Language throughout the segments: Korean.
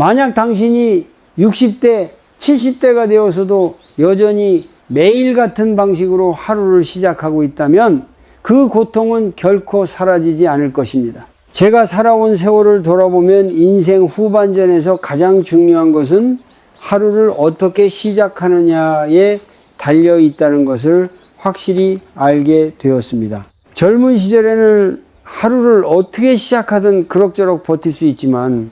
만약 당신이 60대, 70대가 되어서도 여전히 매일 같은 방식으로 하루를 시작하고 있다면 그 고통은 결코 사라지지 않을 것입니다. 제가 살아온 세월을 돌아보면 인생 후반전에서 가장 중요한 것은 하루를 어떻게 시작하느냐에 달려 있다는 것을 확실히 알게 되었습니다. 젊은 시절에는 하루를 어떻게 시작하든 그럭저럭 버틸 수 있지만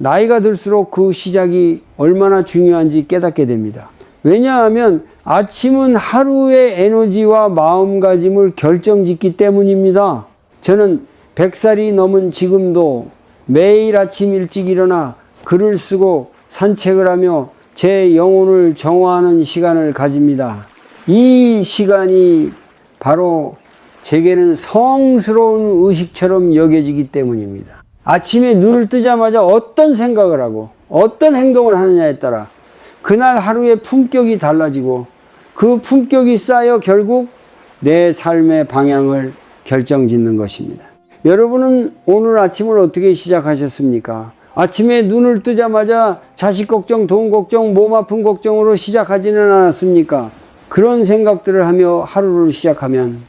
나이가 들수록 그 시작이 얼마나 중요한지 깨닫게 됩니다. 왜냐하면 아침은 하루의 에너지와 마음가짐을 결정짓기 때문입니다. 저는 100살이 넘은 지금도 매일 아침 일찍 일어나 글을 쓰고 산책을 하며 제 영혼을 정화하는 시간을 가집니다. 이 시간이 바로 제게는 성스러운 의식처럼 여겨지기 때문입니다. 아침에 눈을 뜨자마자 어떤 생각을 하고 어떤 행동을 하느냐에 따라 그날 하루의 품격이 달라지고 그 품격이 쌓여 결국 내 삶의 방향을 결정짓는 것입니다. 여러분은 오늘 아침을 어떻게 시작하셨습니까? 아침에 눈을 뜨자마자 자식 걱정, 돈 걱정, 몸 아픈 걱정으로 시작하지는 않았습니까? 그런 생각들을 하며 하루를 시작하면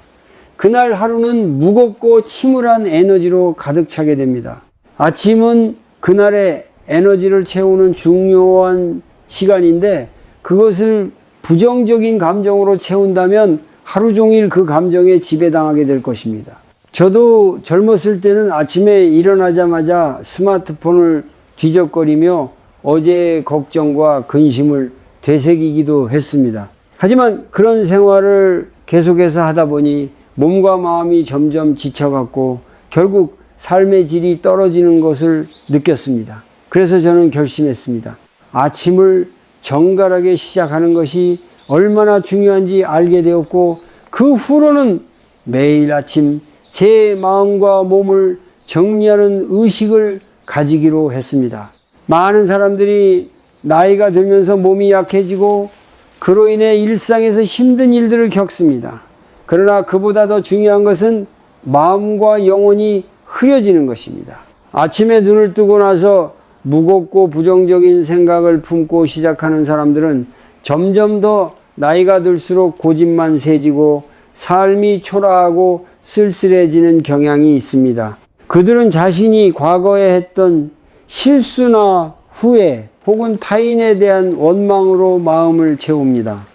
그날 하루는 무겁고 침울한 에너지로 가득 차게 됩니다. 아침은 그날의 에너지를 채우는 중요한 시간인데 그것을 부정적인 감정으로 채운다면 하루 종일 그 감정에 지배당하게 될 것입니다. 저도 젊었을 때는 아침에 일어나자마자 스마트폰을 뒤적거리며 어제의 걱정과 근심을 되새기기도 했습니다. 하지만 그런 생활을 계속해서 하다 보니 몸과 마음이 점점 지쳐갔고 결국 삶의 질이 떨어지는 것을 느꼈습니다. 그래서 저는 결심했습니다. 아침을 정갈하게 시작하는 것이 얼마나 중요한지 알게 되었고 그 후로는 매일 아침 제 마음과 몸을 정리하는 의식을 가지기로 했습니다. 많은 사람들이 나이가 들면서 몸이 약해지고 그로 인해 일상에서 힘든 일들을 겪습니다. 그러나 그보다 더 중요한 것은 마음과 영혼이 흐려지는 것입니다. 아침에 눈을 뜨고 나서 무겁고 부정적인 생각을 품고 시작하는 사람들은 점점 더 나이가 들수록 고집만 세지고 삶이 초라하고 쓸쓸해지는 경향이 있습니다. 그들은 자신이 과거에 했던 실수나 후회 혹은 타인에 대한 원망으로 마음을 채웁니다.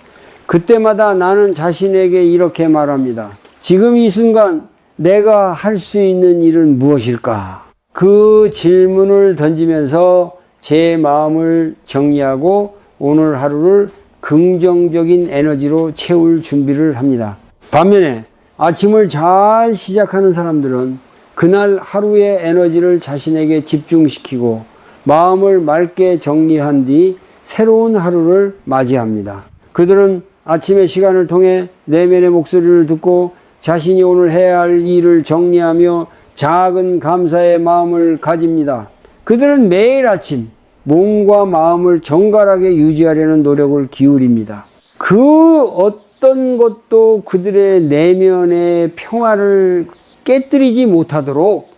그때마다 나는 자신에게 이렇게 말합니다. 지금 이 순간 내가 할 수 있는 일은 무엇일까? 그 질문을 던지면서 제 마음을 정리하고 오늘 하루를 긍정적인 에너지로 채울 준비를 합니다. 반면에 아침을 잘 시작하는 사람들은 그날 하루의 에너지를 자신에게 집중시키고 마음을 맑게 정리한 뒤 새로운 하루를 맞이합니다. 그들은 아침의 시간을 통해 내면의 목소리를 듣고 자신이 오늘 해야 할 일을 정리하며 작은 감사의 마음을 가집니다. 그들은 매일 아침 몸과 마음을 정갈하게 유지하려는 노력을 기울입니다. 그 어떤 것도 그들의 내면의 평화를 깨뜨리지 못하도록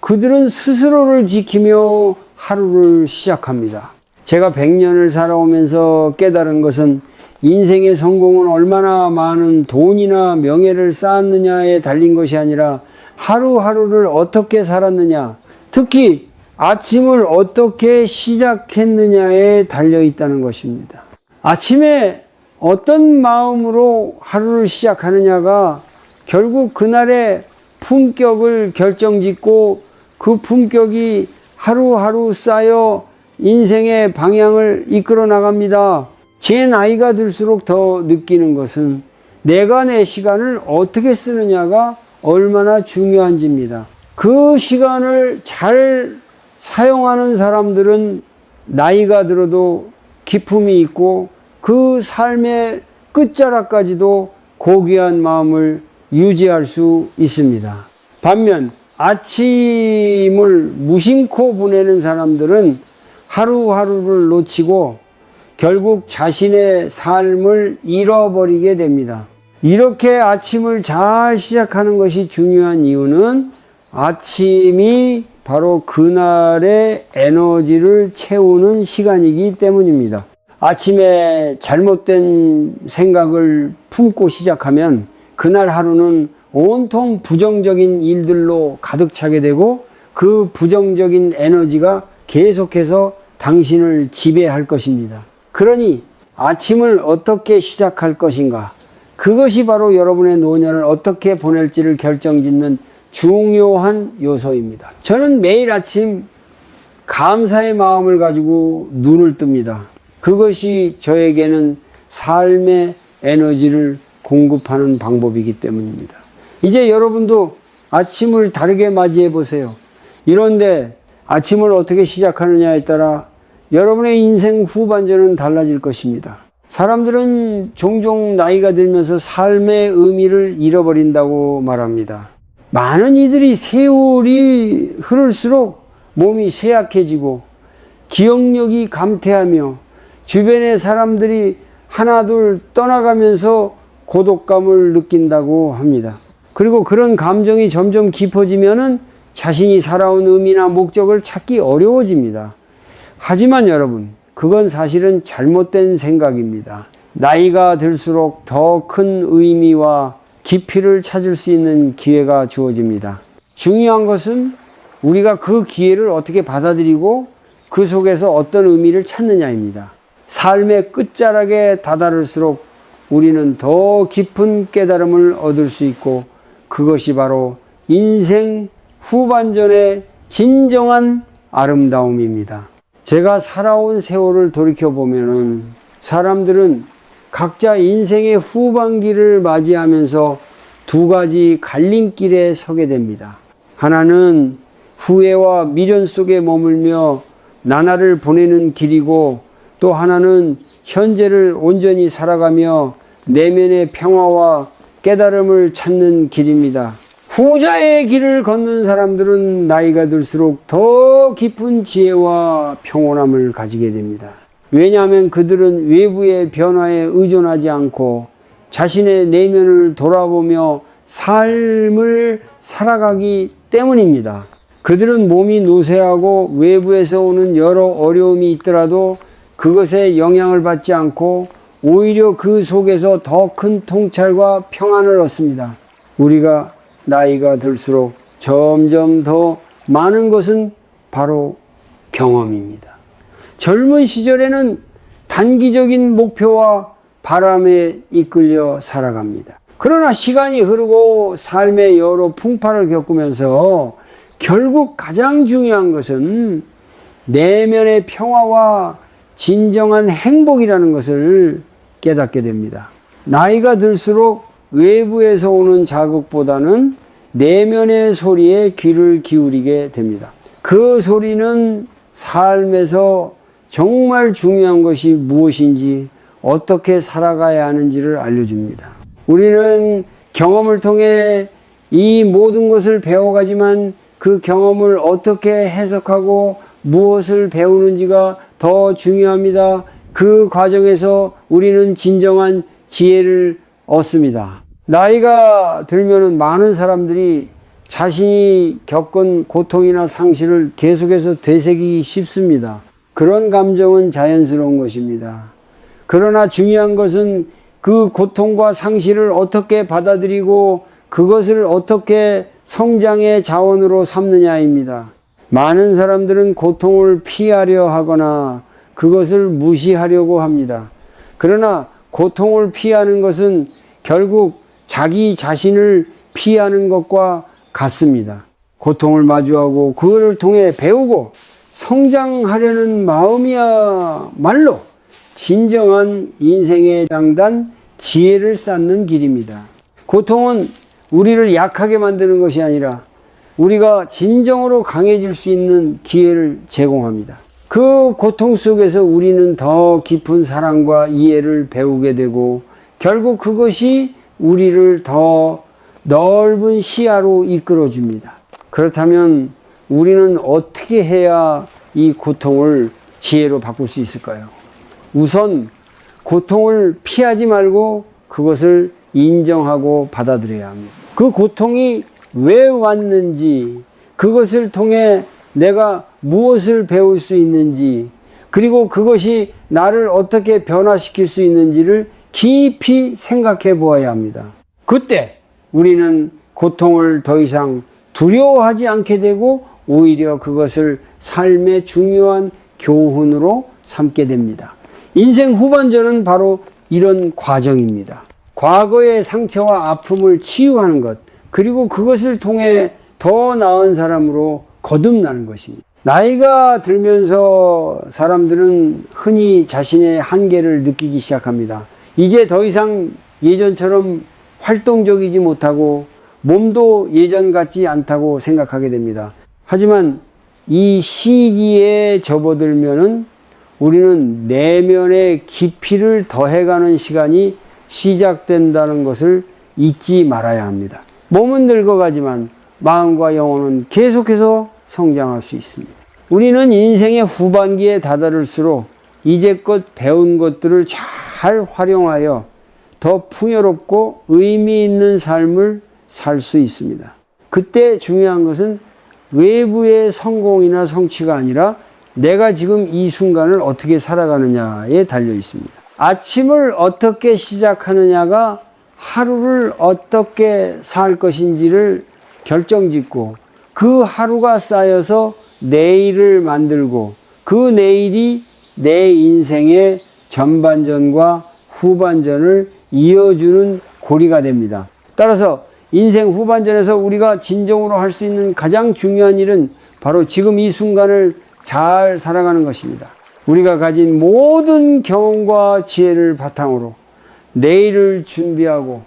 그들은 스스로를 지키며 하루를 시작합니다. 제가 100년을 살아오면서 깨달은 것은 인생의 성공은 얼마나 많은 돈이나 명예를 쌓았느냐에 달린 것이 아니라 하루하루를 어떻게 살았느냐, 특히 아침을 어떻게 시작했느냐에 달려 있다는 것입니다. 아침에 어떤 마음으로 하루를 시작하느냐가 결국 그날의 품격을 결정짓고 그 품격이 하루하루 쌓여 인생의 방향을 이끌어 나갑니다. 제 나이가 들수록 더 느끼는 것은 내가 내 시간을 어떻게 쓰느냐가 얼마나 중요한지입니다. 그 시간을 잘 사용하는 사람들은 나이가 들어도 기품이 있고 그 삶의 끝자락까지도 고귀한 마음을 유지할 수 있습니다. 반면 아침을 무심코 보내는 사람들은 하루하루를 놓치고 결국 자신의 삶을 잃어버리게 됩니다. 이렇게 아침을 잘 시작하는 것이 중요한 이유는 아침이 바로 그날의 에너지를 채우는 시간이기 때문입니다. 아침에 잘못된 생각을 품고 시작하면 그날 하루는 온통 부정적인 일들로 가득 차게 되고 그 부정적인 에너지가 계속해서 당신을 지배할 것입니다. 그러니 아침을 어떻게 시작할 것인가, 그것이 바로 여러분의 노년을 어떻게 보낼지를 결정짓는 중요한 요소입니다. 저는 매일 아침 감사의 마음을 가지고 눈을 뜹니다. 그것이 저에게는 삶의 에너지를 공급하는 방법이기 때문입니다. 이제 여러분도 아침을 다르게 맞이해 보세요. 이런데 아침을 어떻게 시작하느냐에 따라 여러분의 인생 후반전은 달라질 것입니다. 사람들은 종종 나이가 들면서 삶의 의미를 잃어버린다고 말합니다. 많은 이들이 세월이 흐를수록 몸이 쇠약해지고 기억력이 감퇴하며 주변의 사람들이 하나둘 떠나가면서 고독감을 느낀다고 합니다. 그리고 그런 감정이 점점 깊어지면은 자신이 살아온 의미나 목적을 찾기 어려워집니다. 하지만 여러분, 그건 사실은 잘못된 생각입니다. 나이가 들수록 더 큰 의미와 깊이를 찾을 수 있는 기회가 주어집니다. 중요한 것은 우리가 그 기회를 어떻게 받아들이고 그 속에서 어떤 의미를 찾느냐입니다. 삶의 끝자락에 다다를수록 우리는 더 깊은 깨달음을 얻을 수 있고 그것이 바로 인생 후반전의 진정한 아름다움입니다. 제가 살아온 세월을 돌이켜보면은 사람들은 각자 인생의 후반기를 맞이하면서 두 가지 갈림길에 서게 됩니다. 하나는 후회와 미련 속에 머물며 나날을 보내는 길이고 또 하나는 현재를 온전히 살아가며 내면의 평화와 깨달음을 찾는 길입니다. 후자의 길을 걷는 사람들은 나이가 들수록 더 깊은 지혜와 평온함을 가지게 됩니다. 왜냐하면 그들은 외부의 변화에 의존하지 않고 자신의 내면을 돌아보며 삶을 살아가기 때문입니다. 그들은 몸이 노쇠하고 외부에서 오는 여러 어려움이 있더라도 그것에 영향을 받지 않고 오히려 그 속에서 더 큰 통찰과 평안을 얻습니다. 우리가 나이가 들수록 점점 더 많은 것은 바로 경험입니다. 젊은 시절에는 단기적인 목표와 바람에 이끌려 살아갑니다. 그러나 시간이 흐르고 삶의 여러 풍파를 겪으면서 결국 가장 중요한 것은 내면의 평화와 진정한 행복이라는 것을 깨닫게 됩니다. 나이가 들수록 외부에서 오는 자극보다는 내면의 소리에 귀를 기울이게 됩니다. 그 소리는 삶에서 정말 중요한 것이 무엇인지 어떻게 살아가야 하는지를 알려줍니다. 우리는 경험을 통해 이 모든 것을 배워가지만 그 경험을 어떻게 해석하고 무엇을 배우는지가 더 중요합니다. 그 과정에서 우리는 진정한 지혜를 얻습니다. 나이가 들면은 많은 사람들이 자신이 겪은 고통이나 상실을 계속해서 되새기기 쉽습니다. 그런 감정은 자연스러운 것입니다. 그러나 중요한 것은 그 고통과 상실을 어떻게 받아들이고 그것을 어떻게 성장의 자원으로 삼느냐입니다. 많은 사람들은 고통을 피하려 하거나 그것을 무시하려고 합니다. 그러나 고통을 피하는 것은 결국 자기 자신을 피하는 것과 같습니다. 고통을 마주하고 그것을 통해 배우고 성장하려는 마음이야말로 진정한 인생의 장단, 지혜를 쌓는 길입니다. 고통은 우리를 약하게 만드는 것이 아니라 우리가 진정으로 강해질 수 있는 기회를 제공합니다. 그 고통 속에서 우리는 더 깊은 사랑과 이해를 배우게 되고 결국 그것이 우리를 더 넓은 시야로 이끌어 줍니다. 그렇다면 우리는 어떻게 해야 이 고통을 지혜로 바꿀 수 있을까요? 우선 고통을 피하지 말고 그것을 인정하고 받아들여야 합니다. 그 고통이 왜 왔는지, 그것을 통해 내가 무엇을 배울 수 있는지, 그리고 그것이 나를 어떻게 변화시킬 수 있는지를 깊이 생각해 보아야 합니다. 그때 우리는 고통을 더 이상 두려워하지 않게 되고 오히려 그것을 삶의 중요한 교훈으로 삼게 됩니다. 인생 후반전은 바로 이런 과정입니다. 과거의 상처와 아픔을 치유하는 것, 그리고 그것을 통해 더 나은 사람으로 거듭나는 것입니다. 나이가 들면서 사람들은 흔히 자신의 한계를 느끼기 시작합니다. 이제 더 이상 예전처럼 활동적이지 못하고 몸도 예전 같지 않다고 생각하게 됩니다. 하지만 이 시기에 접어들면은 우리는 내면의 깊이를 더해가는 시간이 시작된다는 것을 잊지 말아야 합니다. 몸은 늙어가지만 마음과 영혼은 계속해서 성장할 수 있습니다. 우리는 인생의 후반기에 다다를수록 이제껏 배운 것들을 잘 활용하여 더 풍요롭고 의미 있는 삶을 살 수 있습니다. 그때 중요한 것은 외부의 성공이나 성취가 아니라 내가 지금 이 순간을 어떻게 살아가느냐에 달려 있습니다. 아침을 어떻게 시작하느냐가 하루를 어떻게 살 것인지를 결정짓고 그 하루가 쌓여서 내일을 만들고 그 내일이 내 인생의 전반전과 후반전을 이어주는 고리가 됩니다. 따라서 인생 후반전에서 우리가 진정으로 할 수 있는 가장 중요한 일은 바로 지금 이 순간을 잘 살아가는 것입니다. 우리가 가진 모든 경험과 지혜를 바탕으로 내일을 준비하고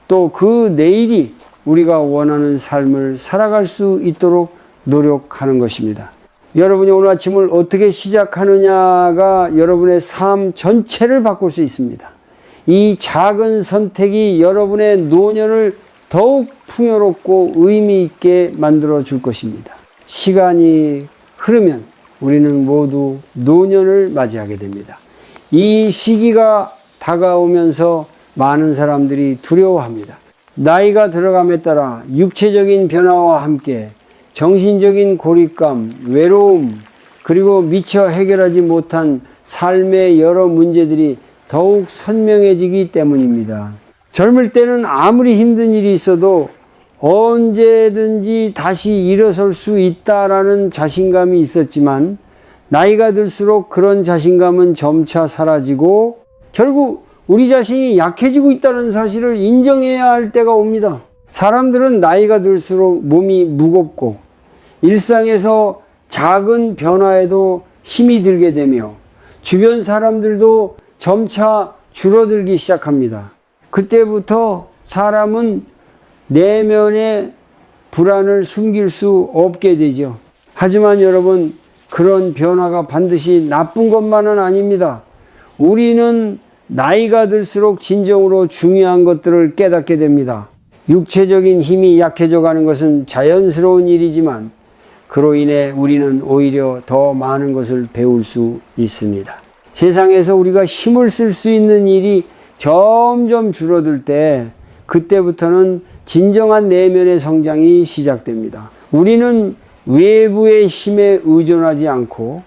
또 그 내일이 우리가 원하는 삶을 살아갈 수 있도록 노력하는 것입니다. 여러분이 오늘 아침을 어떻게 시작하느냐가 여러분의 삶 전체를 바꿀 수 있습니다. 이 작은 선택이 여러분의 노년을 더욱 풍요롭고 의미 있게 만들어 줄 것입니다. 시간이 흐르면 우리는 모두 노년을 맞이하게 됩니다. 이 시기가 다가오면서 많은 사람들이 두려워합니다. 나이가 들어감에 따라 육체적인 변화와 함께 정신적인 고립감, 외로움, 그리고 미처 해결하지 못한 삶의 여러 문제들이 더욱 선명해지기 때문입니다. 젊을 때는 아무리 힘든 일이 있어도 언제든지 다시 일어설 수 있다라는 자신감이 있었지만 나이가 들수록 그런 자신감은 점차 사라지고 결국 우리 자신이 약해지고 있다는 사실을 인정해야 할 때가 옵니다. 사람들은 나이가 들수록 몸이 무겁고 일상에서 작은 변화에도 힘이 들게 되며 주변 사람들도 점차 줄어들기 시작합니다. 그때부터 사람은 내면의 불안을 숨길 수 없게 되죠. 하지만 여러분, 그런 변화가 반드시 나쁜 것만은 아닙니다. 우리는 나이가 들수록 진정으로 중요한 것들을 깨닫게 됩니다. 육체적인 힘이 약해져 가는 것은 자연스러운 일이지만 그로 인해 우리는 오히려 더 많은 것을 배울 수 있습니다. 세상에서 우리가 힘을 쓸 수 있는 일이 점점 줄어들 때 그때부터는 진정한 내면의 성장이 시작됩니다. 우리는 외부의 힘에 의존하지 않고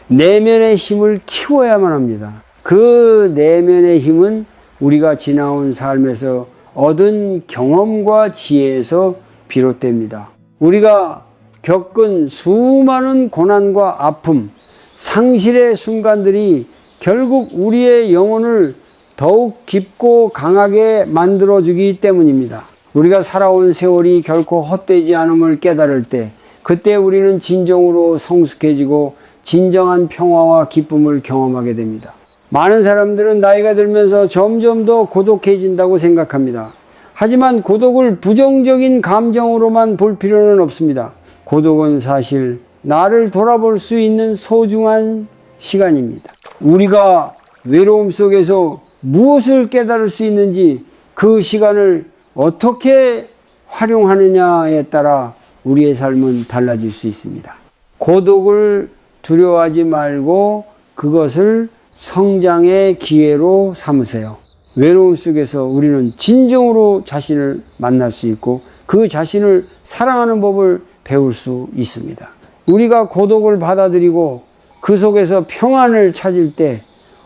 내면의 힘을 키워야만 합니다. 그 내면의 힘은 우리가 지나온 삶에서 얻은 경험과 지혜에서 비롯됩니다. 우리가 겪은 수많은 고난과 아픔, 상실의 순간들이 결국 우리의 영혼을 더욱 깊고 강하게 만들어주기 때문입니다. 우리가 살아온 세월이 결코 헛되지 않음을 깨달을 때 그때 우리는 진정으로 성숙해지고 진정한 평화와 기쁨을 경험하게 됩니다. 많은 사람들은 나이가 들면서 점점 더 고독해진다고 생각합니다. 하지만 고독을 부정적인 감정으로만 볼 필요는 없습니다. 고독은 사실 나를 돌아볼 수 있는 소중한 시간입니다. 우리가 외로움 속에서 무엇을 깨달을 수 있는지 그 시간을 어떻게 활용하느냐에 따라 우리의 삶은 달라질 수 있습니다. 고독을 두려워하지 말고 그것을 성장의 기회로 삼으세요. 외로움 속에서 우리는 진정으로 자신을 만날 수 있고 그 자신을 사랑하는 법을 배울 수 있습니다. 우리가 고독을 받아들이고 그 속에서 평안을 찾을 때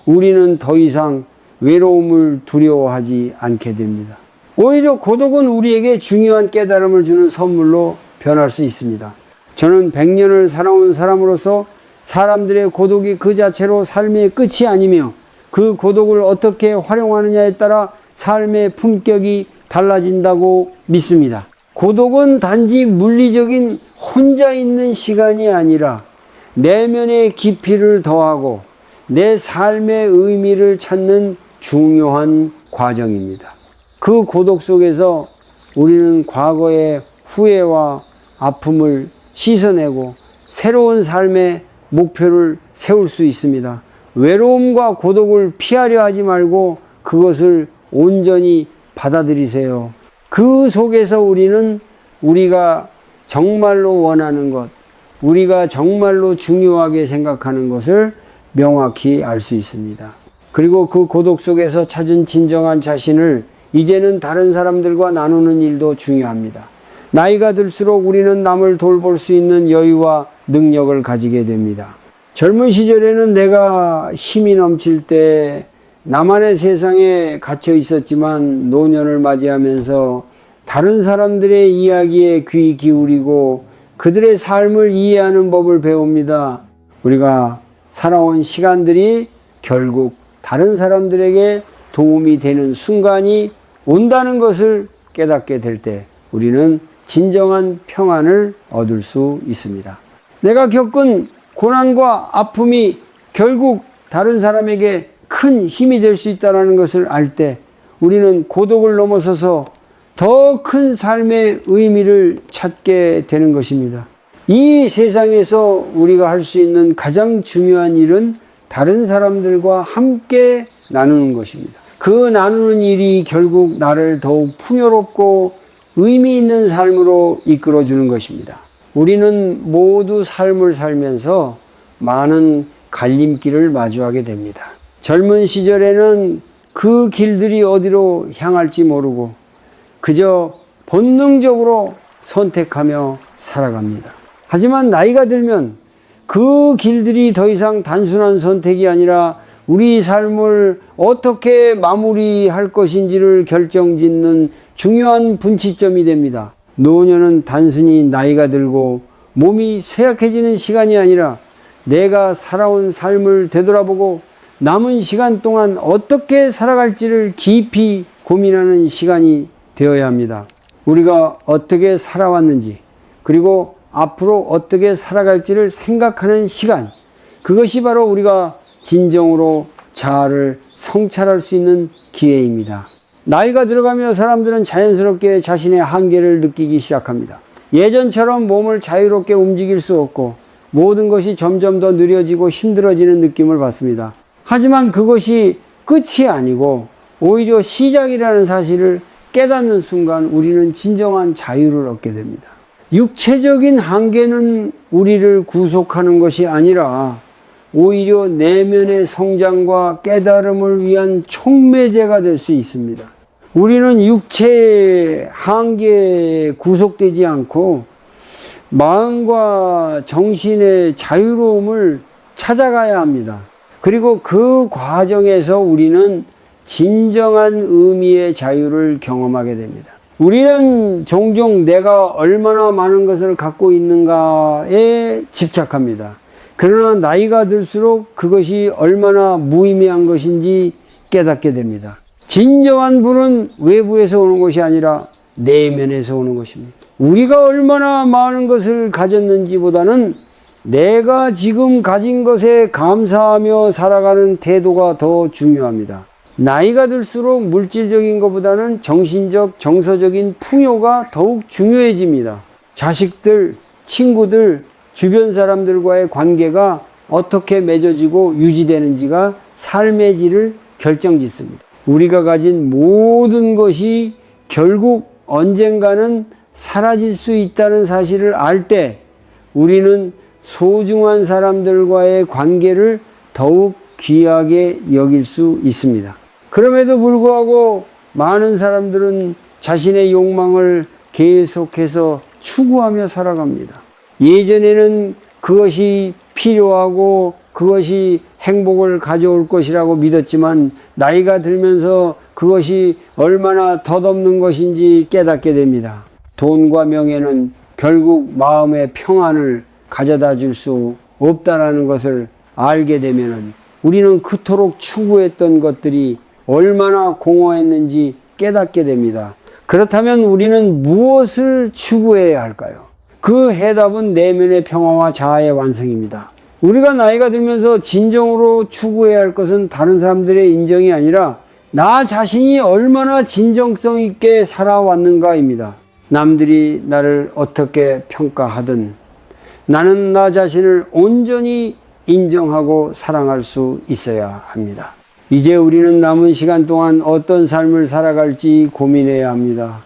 우리는 더 이상 외로움을 두려워하지 않게 됩니다. 오히려 고독은 우리에게 중요한 깨달음을 주는 선물로 변할 수 있습니다. 저는 100년을 살아온 사람으로서 사람들의 고독이 그 자체로 삶의 끝이 아니며 그 고독을 어떻게 활용하느냐에 따라 삶의 품격이 달라진다고 믿습니다. 고독은 단지 물리적인 혼자 있는 시간이 아니라 내면의 깊이를 더하고 내 삶의 의미를 찾는 중요한 과정입니다. 그 고독 속에서 우리는 과거의 후회와 아픔을 씻어내고 새로운 삶의 목표를 세울 수 있습니다. 외로움과 고독을 피하려 하지 말고 그것을 온전히 받아들이세요. 그 속에서 우리는 우리가 정말로 원하는 것, 우리가 정말로 중요하게 생각하는 것을 명확히 알 수 있습니다. 그리고 그 고독 속에서 찾은 진정한 자신을 이제는 다른 사람들과 나누는 일도 중요합니다. 나이가 들수록 우리는 남을 돌볼 수 있는 여유와 능력을 가지게 됩니다. 젊은 시절에는 내가 힘이 넘칠 때 나만의 세상에 갇혀 있었지만 노년을 맞이하면서 다른 사람들의 이야기에 귀 기울이고 그들의 삶을 이해하는 법을 배웁니다. 우리가 살아온 시간들이 결국 다른 사람들에게 도움이 되는 순간이 온다는 것을 깨닫게 될 때 우리는 진정한 평안을 얻을 수 있습니다. 내가 겪은 고난과 아픔이 결국 다른 사람에게 큰 힘이 될 수 있다는 것을 알 때 우리는 고독을 넘어서서 더 큰 삶의 의미를 찾게 되는 것입니다. 이 세상에서 우리가 할 수 있는 가장 중요한 일은 다른 사람들과 함께 나누는 것입니다. 그 나누는 일이 결국 나를 더욱 풍요롭고 의미 있는 삶으로 이끌어주는 것입니다. 우리는 모두 삶을 살면서 많은 갈림길을 마주하게 됩니다. 젊은 시절에는 그 길들이 어디로 향할지 모르고 그저 본능적으로 선택하며 살아갑니다. 하지만 나이가 들면 그 길들이 더 이상 단순한 선택이 아니라 우리 삶을 어떻게 마무리할 것인지를 결정짓는 중요한 분치점이 됩니다. 노년은 단순히 나이가 들고 몸이 쇠약해지는 시간이 아니라 내가 살아온 삶을 되돌아보고 남은 시간 동안 어떻게 살아갈지를 깊이 고민하는 시간이 되어야 합니다. 우리가 어떻게 살아왔는지 그리고 앞으로 어떻게 살아갈지를 생각하는 시간, 그것이 바로 우리가 진정으로 자아를 성찰할 수 있는 기회입니다. 나이가 들어가며 사람들은 자연스럽게 자신의 한계를 느끼기 시작합니다. 예전처럼 몸을 자유롭게 움직일 수 없고 모든 것이 점점 더 느려지고 힘들어지는 느낌을 받습니다. 하지만 그것이 끝이 아니고 오히려 시작이라는 사실을 깨닫는 순간 우리는 진정한 자유를 얻게 됩니다. 육체적인 한계는 우리를 구속하는 것이 아니라 오히려 내면의 성장과 깨달음을 위한 촉매제가 될 수 있습니다. 우리는 육체의 한계에 구속되지 않고 마음과 정신의 자유로움을 찾아가야 합니다. 그리고 그 과정에서 우리는 진정한 의미의 자유를 경험하게 됩니다. 우리는 종종 내가 얼마나 많은 것을 갖고 있는가에 집착합니다. 그러나 나이가 들수록 그것이 얼마나 무의미한 것인지 깨닫게 됩니다. 진정한 부는 외부에서 오는 것이 아니라 내면에서 오는 것입니다. 우리가 얼마나 많은 것을 가졌는지보다는 내가 지금 가진 것에 감사하며 살아가는 태도가 더 중요합니다. 나이가 들수록 물질적인 것보다는 정신적, 정서적인 풍요가 더욱 중요해집니다. 자식들, 친구들, 주변 사람들과의 관계가 어떻게 맺어지고 유지되는지가 삶의 질을 결정짓습니다. 우리가 가진 모든 것이 결국 언젠가는 사라질 수 있다는 사실을 알 때 우리는 소중한 사람들과의 관계를 더욱 귀하게 여길 수 있습니다. 그럼에도 불구하고 많은 사람들은 자신의 욕망을 계속해서 추구하며 살아갑니다. 예전에는 그것이 필요하고 그것이 행복을 가져올 것이라고 믿었지만 나이가 들면서 그것이 얼마나 덧없는 것인지 깨닫게 됩니다. 돈과 명예는 결국 마음의 평안을 가져다 줄 수 없다라는 것을 알게 되면은 우리는 그토록 추구했던 것들이 얼마나 공허했는지 깨닫게 됩니다. 그렇다면 우리는 무엇을 추구해야 할까요? 그 해답은 내면의 평화와 자아의 완성입니다. 우리가 나이가 들면서 진정으로 추구해야 할 것은 다른 사람들의 인정이 아니라 나 자신이 얼마나 진정성 있게 살아왔는가입니다. 남들이 나를 어떻게 평가하든 나는 나 자신을 온전히 인정하고 사랑할 수 있어야 합니다. 이제 우리는 남은 시간 동안 어떤 삶을 살아갈지 고민해야 합니다.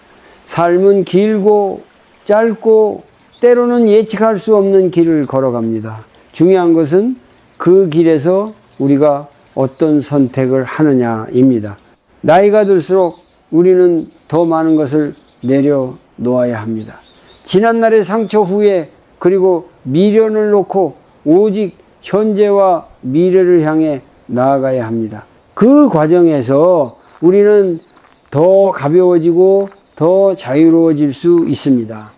삶은 길고 짧고 때로는 예측할 수 없는 길을 걸어갑니다. 중요한 것은 그 길에서 우리가 어떤 선택을 하느냐입니다. 나이가 들수록 우리는 더 많은 것을 내려놓아야 합니다. 지난날의 상처 후에 그리고 미련을 놓고 오직 현재와 미래를 향해 나아가야 합니다. 그 과정에서 우리는 더 가벼워지고 더 자유로워질 수 있습니다.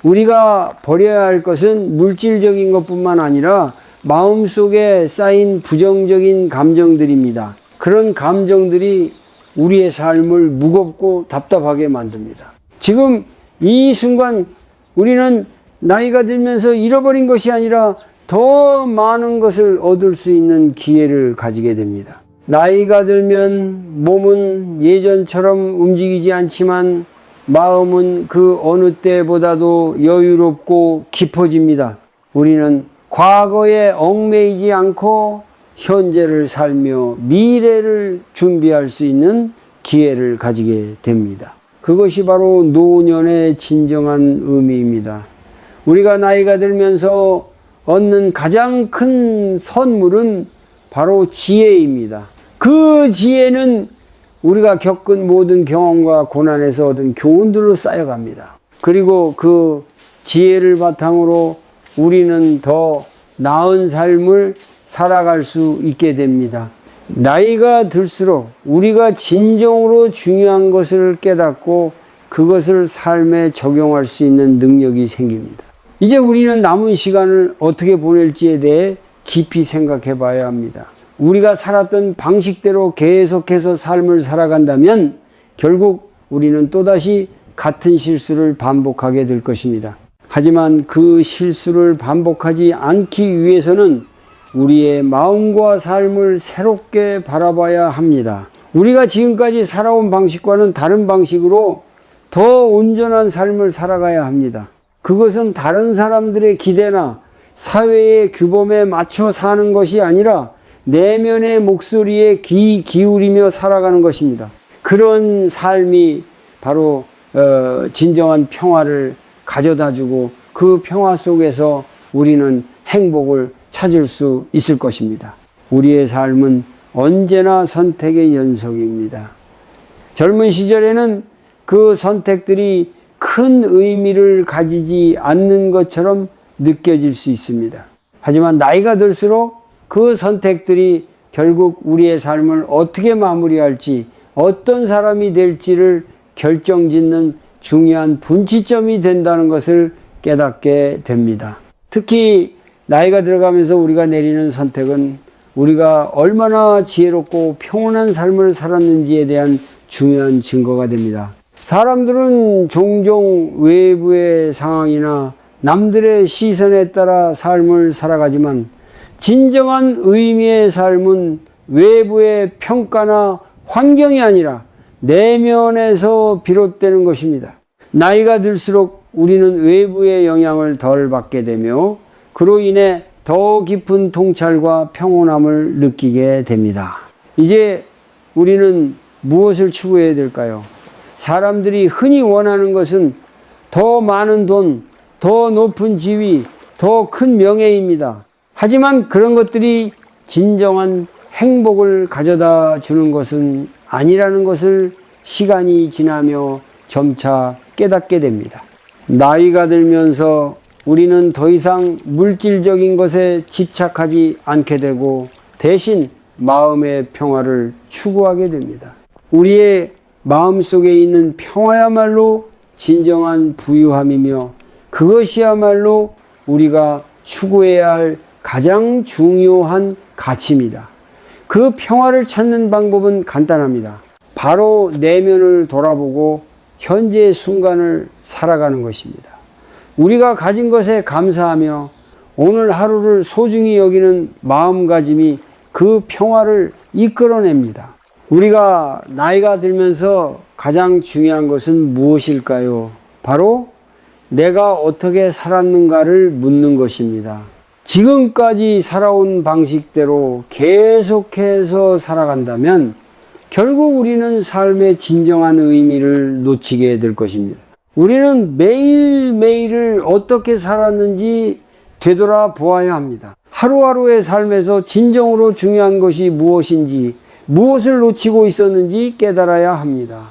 우리가 버려야 할 것은 물질적인 것뿐만 아니라 마음속에 쌓인 부정적인 감정들입니다. 그런 감정들이 우리의 삶을 무겁고 답답하게 만듭니다. 지금 이 순간 우리는 나이가 들면서 잃어버린 것이 아니라 더 많은 것을 얻을 수 있는 기회를 가지게 됩니다. 나이가 들면 몸은 예전처럼 움직이지 않지만 마음은 그 어느 때보다도 여유롭고 깊어집니다. 우리는 과거에 얽매이지 않고 현재를 살며 미래를 준비할 수 있는 기회를 가지게 됩니다. 그것이 바로 노년의 진정한 의미입니다. 우리가 나이가 들면서 얻는 가장 큰 선물은 바로 지혜입니다. 그 지혜는 우리가 겪은 모든 경험과 고난에서 얻은 교훈들로 쌓여갑니다. 그리고 그 지혜를 바탕으로 우리는 더 나은 삶을 살아갈 수 있게 됩니다. 나이가 들수록 우리가 진정으로 중요한 것을 깨닫고 그것을 삶에 적용할 수 있는 능력이 생깁니다. 이제 우리는 남은 시간을 어떻게 보낼지에 대해 깊이 생각해 봐야 합니다. 우리가 살았던 방식대로 계속해서 삶을 살아간다면 결국 우리는 또다시 같은 실수를 반복하게 될 것입니다. 하지만 그 실수를 반복하지 않기 위해서는 우리의 마음과 삶을 새롭게 바라봐야 합니다. 우리가 지금까지 살아온 방식과는 다른 방식으로 더 온전한 삶을 살아가야 합니다. 그것은 다른 사람들의 기대나 사회의 규범에 맞춰 사는 것이 아니라 내면의 목소리에 귀 기울이며 살아가는 것입니다. 그런 삶이 바로 진정한 평화를 가져다주고 그 평화 속에서 우리는 행복을 찾을 수 있을 것입니다. 우리의 삶은 언제나 선택의 연속입니다. 젊은 시절에는 그 선택들이 큰 의미를 가지지 않는 것처럼 느껴질 수 있습니다. 하지만 나이가 들수록 그 선택들이 결국 우리의 삶을 어떻게 마무리할지, 어떤 사람이 될지를 결정짓는 중요한 분치점이 된다는 것을 깨닫게 됩니다. 특히 나이가 들어가면서 우리가 내리는 선택은 우리가 얼마나 지혜롭고 평온한 삶을 살았는지에 대한 중요한 증거가 됩니다. 사람들은 종종 외부의 상황이나 남들의 시선에 따라 삶을 살아가지만 진정한 의미의 삶은 외부의 평가나 환경이 아니라 내면에서 비롯되는 것입니다. 나이가 들수록 우리는 외부의 영향을 덜 받게 되며 그로 인해 더 깊은 통찰과 평온함을 느끼게 됩니다. 이제 우리는 무엇을 추구해야 될까요? 사람들이 흔히 원하는 것은 더 많은 돈, 더 높은 지위, 더 큰 명예입니다. 하지만 그런 것들이 진정한 행복을 가져다 주는 것은 아니라는 것을 시간이 지나며 점차 깨닫게 됩니다. 나이가 들면서 우리는 더 이상 물질적인 것에 집착하지 않게 되고 대신 마음의 평화를 추구하게 됩니다. 우리의 마음속에 있는 평화야말로 진정한 부유함이며 그것이야말로 우리가 추구해야 할 가장 중요한 가치입니다. 그 평화를 찾는 방법은 간단합니다. 바로 내면을 돌아보고 현재의 순간을 살아가는 것입니다. 우리가 가진 것에 감사하며 오늘 하루를 소중히 여기는 마음가짐이 그 평화를 이끌어냅니다. 우리가 나이가 들면서 가장 중요한 것은 무엇일까요? 바로 내가 어떻게 살았는가를 묻는 것입니다. 지금까지 살아온 방식대로 계속해서 살아간다면 결국 우리는 삶의 진정한 의미를 놓치게 될 것입니다. 우리는 매일매일을 어떻게 살았는지 되돌아보아야 합니다. 하루하루의 삶에서 진정으로 중요한 것이 무엇인지, 무엇을 놓치고 있었는지 깨달아야 합니다.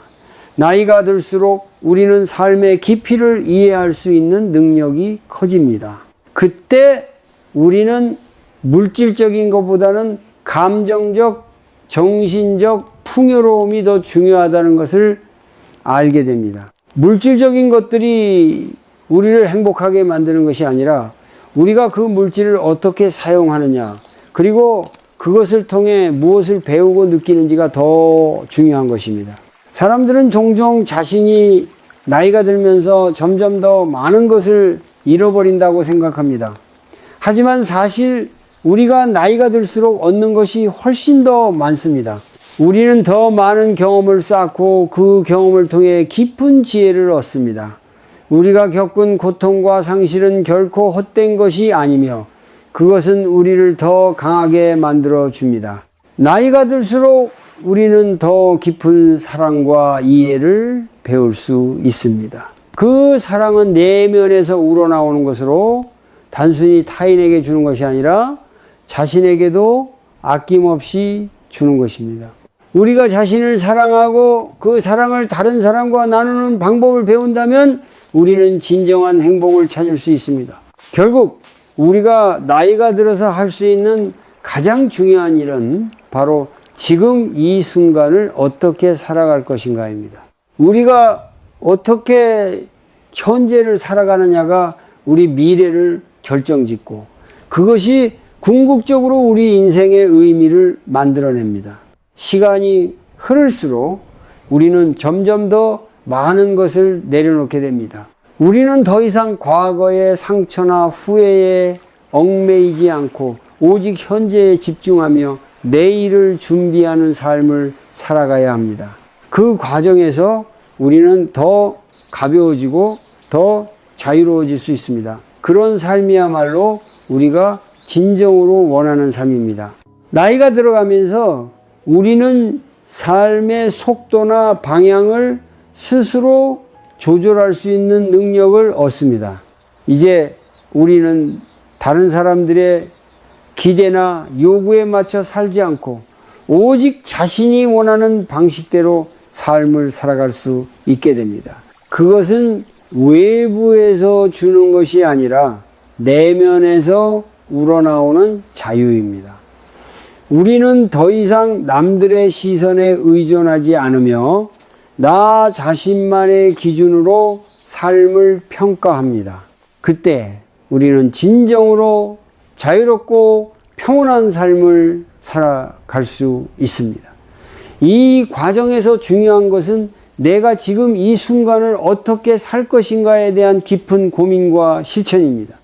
나이가 들수록 우리는 삶의 깊이를 이해할 수 있는 능력이 커집니다. 그때 우리는 물질적인 것보다는 감정적, 정신적 풍요로움이 더 중요하다는 것을 알게 됩니다. 물질적인 것들이 우리를 행복하게 만드는 것이 아니라 우리가 그 물질을 어떻게 사용하느냐, 그리고 그것을 통해 무엇을 배우고 느끼는지가 더 중요한 것입니다. 사람들은 종종 자신이 나이가 들면서 점점 더 많은 것을 잃어버린다고 생각합니다. 하지만 사실 우리가 나이가 들수록 얻는 것이 훨씬 더 많습니다. 우리는 더 많은 경험을 쌓고 그 경험을 통해 깊은 지혜를 얻습니다. 우리가 겪은 고통과 상실은 결코 헛된 것이 아니며 그것은 우리를 더 강하게 만들어 줍니다. 나이가 들수록 우리는 더 깊은 사랑과 이해를 배울 수 있습니다. 그 사랑은 내면에서 우러나오는 것으로 단순히 타인에게 주는 것이 아니라 자신에게도 아낌없이 주는 것입니다. 우리가 자신을 사랑하고 그 사랑을 다른 사람과 나누는 방법을 배운다면 우리는 진정한 행복을 찾을 수 있습니다. 결국 우리가 나이가 들어서 할 수 있는 가장 중요한 일은 바로 지금 이 순간을 어떻게 살아갈 것인가입니다. 우리가 어떻게 현재를 살아가느냐가 우리 미래를 결정짓고 그것이 궁극적으로 우리 인생의 의미를 만들어냅니다. 시간이 흐를수록 우리는 점점 더 많은 것을 내려놓게 됩니다. 우리는 더 이상 과거의 상처나 후회에 얽매이지 않고 오직 현재에 집중하며 내일을 준비하는 삶을 살아가야 합니다. 그 과정에서 우리는 더 가벼워지고 더 자유로워질 수 있습니다. 그런 삶이야말로 우리가 진정으로 원하는 삶입니다. 나이가 들어가면서 우리는 삶의 속도나 방향을 스스로 조절할 수 있는 능력을 얻습니다. 이제 우리는 다른 사람들의 기대나 요구에 맞춰 살지 않고 오직 자신이 원하는 방식대로 삶을 살아갈 수 있게 됩니다. 그것은 외부에서 주는 것이 아니라 내면에서 우러나오는 자유입니다. 우리는 더 이상 남들의 시선에 의존하지 않으며 나 자신만의 기준으로 삶을 평가합니다. 그때 우리는 진정으로 자유롭고 평온한 삶을 살아갈 수 있습니다. 이 과정에서 중요한 것은 내가 지금 이 순간을 어떻게 살 것인가에 대한 깊은 고민과 실천입니다.